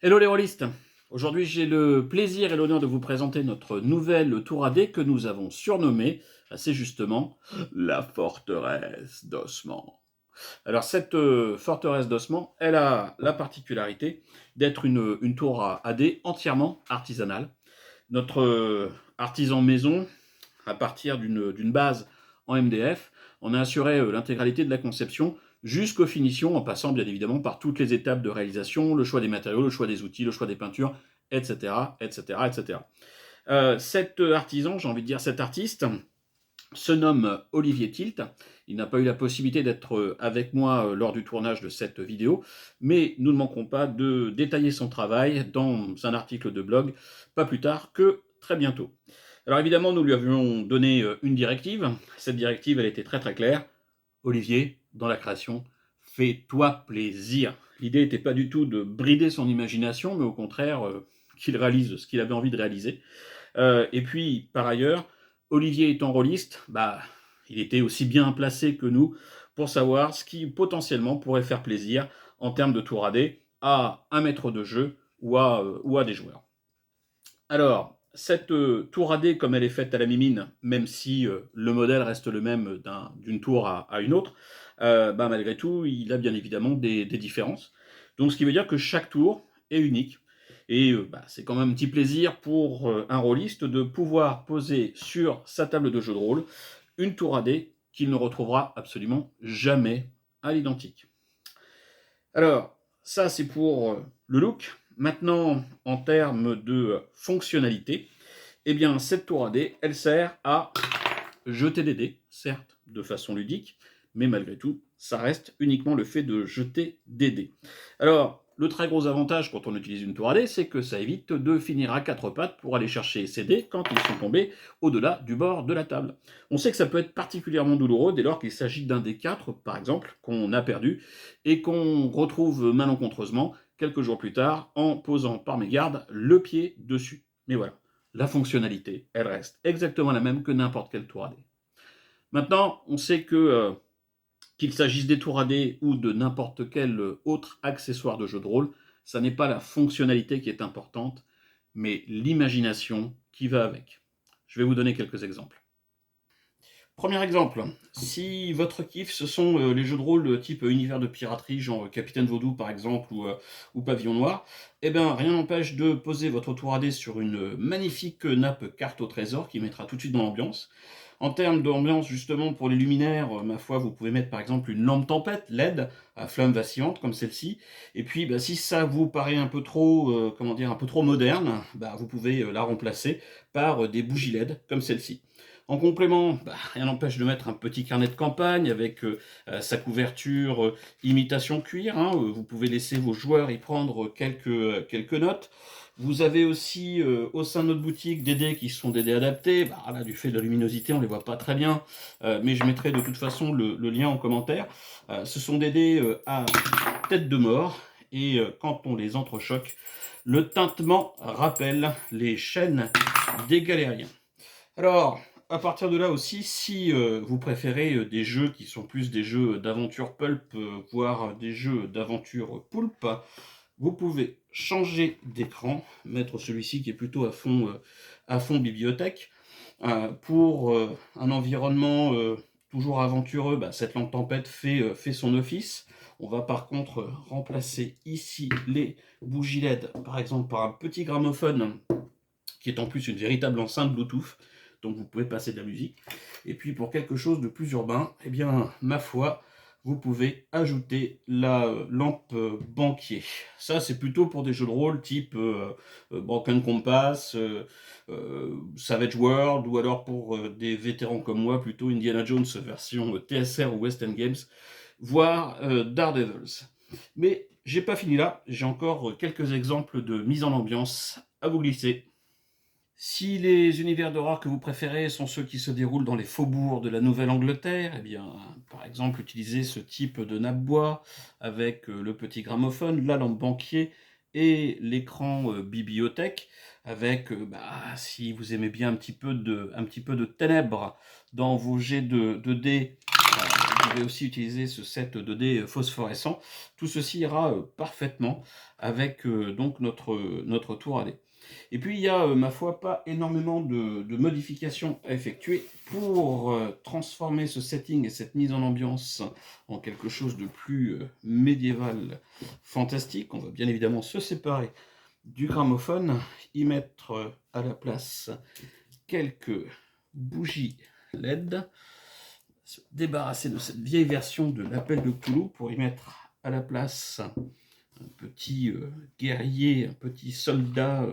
Hello les rôlistes! Aujourd'hui j'ai le plaisir et l'honneur de vous présenter notre nouvelle tour AD que nous avons surnommée, assez justement, la forteresse d'Osman. Alors cette forteresse d'Osman, elle a la particularité d'être une tour AD entièrement artisanale. Notre artisan maison, à partir d'une base en MDF, on a assuré l'intégralité de la conception jusqu'aux finitions, en passant bien évidemment par toutes les étapes de réalisation, le choix des matériaux, le choix des outils, le choix des peintures, etc. etc., etc. Cet artisan, j'ai envie de dire cet artiste, se nomme Olivier Tilt. Il n'a pas eu la possibilité d'être avec moi lors du tournage de cette vidéo, mais nous ne manquerons pas de détailler son travail dans un article de blog, pas plus tard que très bientôt. Alors évidemment, nous lui avions donné une directive. Cette directive, elle était très très claire. Olivier, dans la création, fais-toi plaisir. L'idée n'était pas du tout de brider son imagination, mais au contraire, qu'il réalise ce qu'il avait envie de réaliser. Et puis, par ailleurs, Olivier étant rôliste, il était aussi bien placé que nous pour savoir ce qui potentiellement pourrait faire plaisir en termes de tour AD à un maître de jeu ou à des joueurs. Alors, cette tour AD, comme elle est faite à la mimine, même si le modèle reste le même d'une tour à une autre, malgré tout, il a bien évidemment des différences. Donc, ce qui veut dire que chaque tour est unique. Et c'est quand même un petit plaisir pour un rôliste de pouvoir poser sur sa table de jeu de rôle une tour AD qu'il ne retrouvera absolument jamais à l'identique. Alors, ça c'est pour le look. Maintenant, en termes de fonctionnalité, eh bien, cette tour AD, elle sert à jeter des dés, certes, de façon ludique, mais malgré tout, ça reste uniquement le fait de jeter des dés. Alors, le très gros avantage quand on utilise une tour AD, c'est que ça évite de finir à quatre pattes pour aller chercher ces dés quand ils sont tombés au-delà du bord de la table. On sait que ça peut être particulièrement douloureux dès lors qu'il s'agit d'un des 4, par exemple, qu'on a perdu et qu'on retrouve malencontreusement quelques jours plus tard en posant par mégarde le pied dessus. Mais voilà, la fonctionnalité, elle reste exactement la même que n'importe quelle tour AD. Maintenant, on sait que qu'il s'agisse des tours AD ou de n'importe quel autre accessoire de jeu de rôle, ça n'est pas la fonctionnalité qui est importante, mais l'imagination qui va avec. Je vais vous donner quelques exemples. Premier exemple, si votre kiff ce sont les jeux de rôle type univers de piraterie, genre Capitaine Vaudou par exemple ou Pavillon Noir, eh bien rien n'empêche de poser votre tour AD sur une magnifique nappe carte au trésor qui mettra tout de suite dans l'ambiance. En termes d'ambiance, justement, pour les luminaires, ma foi, vous pouvez mettre par exemple une lampe tempête LED à flamme vacillante comme celle-ci. Et puis, si ça vous paraît un peu trop, un peu trop moderne, vous pouvez la remplacer par des bougies LED comme celle-ci. En complément, rien n'empêche de mettre un petit carnet de campagne avec sa couverture imitation cuir. Hein. Vous pouvez laisser vos joueurs y prendre quelques notes. Vous avez aussi au sein de notre boutique des dés qui sont des dés adaptés. Là, du fait de la luminosité, on ne les voit pas très bien, mais je mettrai de toute façon le lien en commentaire. Ce sont des dés à tête de mort, et quand on les entrechoque, le tintement rappelle les chaînes des galériens. Alors, à partir de là aussi, si vous préférez des jeux qui sont plus des jeux d'aventure pulp, voire des jeux d'aventure poulpe, vous pouvez changer d'écran, mettre celui-ci qui est plutôt à fond bibliothèque, pour un environnement toujours aventureux. Cette lampe tempête fait son office. On va par contre remplacer ici les bougies LED, par exemple par un petit gramophone, qui est en plus une véritable enceinte Bluetooth, donc vous pouvez passer de la musique. Et puis pour quelque chose de plus urbain, eh bien, ma foi, vous pouvez ajouter la lampe banquier. Ça, c'est plutôt pour des jeux de rôle type Broken Compass, Savage World, ou alors pour des vétérans comme moi, plutôt Indiana Jones version TSR ou West End Games, voire Daredevils. Mais j'ai pas fini là, j'ai encore quelques exemples de mise en ambiance à vous glisser. Si les univers d'horreur que vous préférez sont ceux qui se déroulent dans les faubourgs de la Nouvelle-Angleterre, eh bien, par exemple, utilisez ce type de nappe-bois avec le petit gramophone, la lampe banquier et l'écran bibliothèque, avec, si vous aimez bien un petit peu de ténèbres dans vos jets de dés, pouvez aussi utiliser ce set 2D phosphorescent. Tout ceci ira parfaitement avec donc notre tour AD. Et puis il y a, ma foi, pas énormément de modifications à effectuer pour transformer ce setting et cette mise en ambiance en quelque chose de plus médiéval, fantastique. On va bien évidemment se séparer du gramophone, y mettre à la place quelques bougies LED, se débarrasser de cette vieille version de l'appel de Cthulhu pour y mettre à la place un petit guerrier, un petit soldat,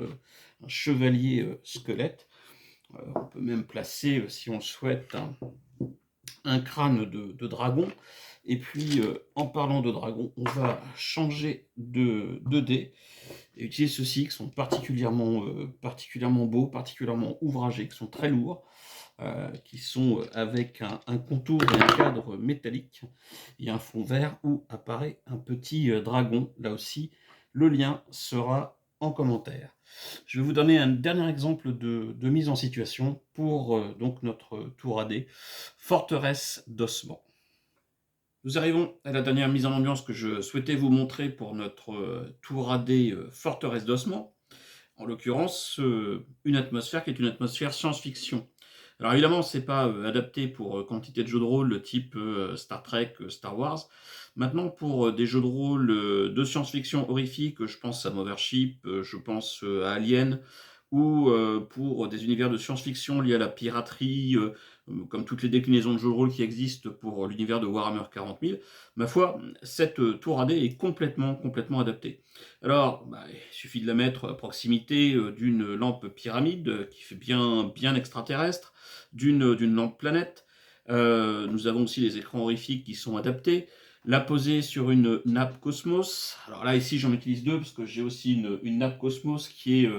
un chevalier squelette. On peut même placer, si on le souhaite, un crâne de dragon. Et puis, en parlant de dragon, on va changer de 2D et utiliser ceux-ci qui sont particulièrement beaux, particulièrement ouvragés, qui sont très lourds, qui sont avec un contour et un cadre métallique et un fond vert où apparaît un petit dragon. Là aussi, le lien sera en commentaire. Je vais vous donner un dernier exemple de mise en situation pour donc notre tour AD, forteresse d'ossements. Nous arrivons à la dernière mise en ambiance que je souhaitais vous montrer pour notre tour AD forteresse d'ossements. En l'occurrence, une atmosphère qui est une atmosphère science-fiction. Alors évidemment, c'est pas adapté pour quantité de jeux de rôle type Star Trek, Star Wars. Maintenant, pour des jeux de rôle de science-fiction horrifique, je pense à Mothership, je pense à Alien, ou pour des univers de science-fiction liés à la piraterie, comme toutes les déclinaisons de jeux de rôle qui existent pour l'univers de Warhammer 40 000, ma foi, cette tour AD est complètement adaptée. Alors, il suffit de la mettre à proximité d'une lampe pyramide qui fait bien extraterrestre, d'une lampe planète. Nous avons aussi les écrans horrifiques qui sont adaptés. La poser sur une nappe Cosmos. Alors là, ici, j'en utilise deux parce que j'ai aussi une nappe Cosmos qui est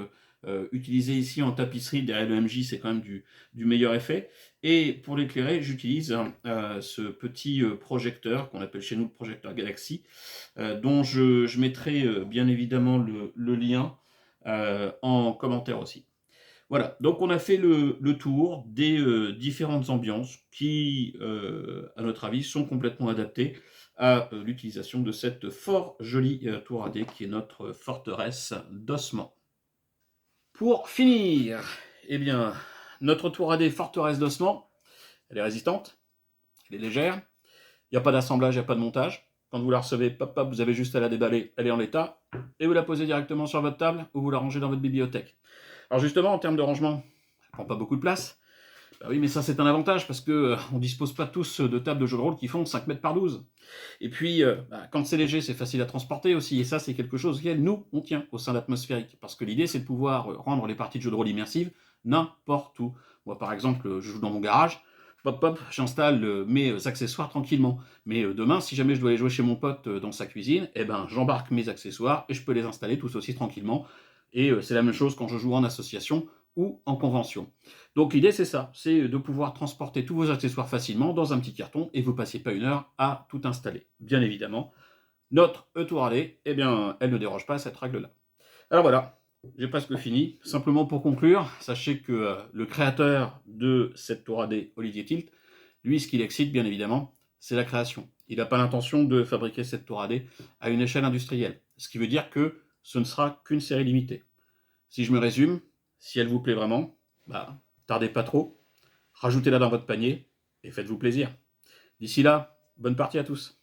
utilisée ici en tapisserie derrière le MJ, c'est quand même du meilleur effet. Et pour l'éclairer, j'utilise ce petit projecteur qu'on appelle chez nous le projecteur Galaxy, dont je mettrai bien évidemment le lien en commentaire aussi. Voilà, donc on a fait le tour des différentes ambiances qui, à notre avis, sont complètement adaptées à l'utilisation de cette fort jolie tour AD qui est notre forteresse d'ossements. Pour finir, eh bien, notre tour AD forteresse d'ossements, elle est résistante, elle est légère, il n'y a pas d'assemblage, il n'y a pas de montage. Quand vous la recevez, vous avez juste à la déballer, elle est en l'état, et vous la posez directement sur votre table ou vous la rangez dans votre bibliothèque. Alors justement, en termes de rangement, elle ne prend pas beaucoup de place. Bah oui, mais ça c'est un avantage parce que on dispose pas tous de tables de jeu de rôle qui font 5 mètres par 12. Et puis, quand c'est léger, c'est facile à transporter aussi. Et ça, c'est quelque chose auquel nous, on tient au sein d'Atmosphérique. Parce que l'idée, c'est de pouvoir rendre les parties de jeu de rôle immersives n'importe où. Moi, par exemple, je joue dans mon garage. J'installe mes accessoires tranquillement. Mais demain, si jamais je dois aller jouer chez mon pote dans sa cuisine, eh ben, j'embarque mes accessoires et je peux les installer tous aussi tranquillement. Et c'est la même chose quand je joue en association ou en convention. Donc l'idée c'est ça, c'est de pouvoir transporter tous vos accessoires facilement dans un petit carton et vous passez pas une heure à tout installer. Bien évidemment, notre E-Tour AD, eh bien, elle ne déroge pas à cette règle-là. Alors voilà, j'ai presque fini. Simplement pour conclure, sachez que le créateur de cette Tour AD, Olivier Tilt, lui, ce qui l'excite, bien évidemment, c'est la création. Il n'a pas l'intention de fabriquer cette Tour AD à une échelle industrielle. Ce qui veut dire que ce ne sera qu'une série limitée. Si je me résume, si elle vous plaît vraiment, tardez pas trop, rajoutez-la dans votre panier et faites-vous plaisir. D'ici là, bonne partie à tous.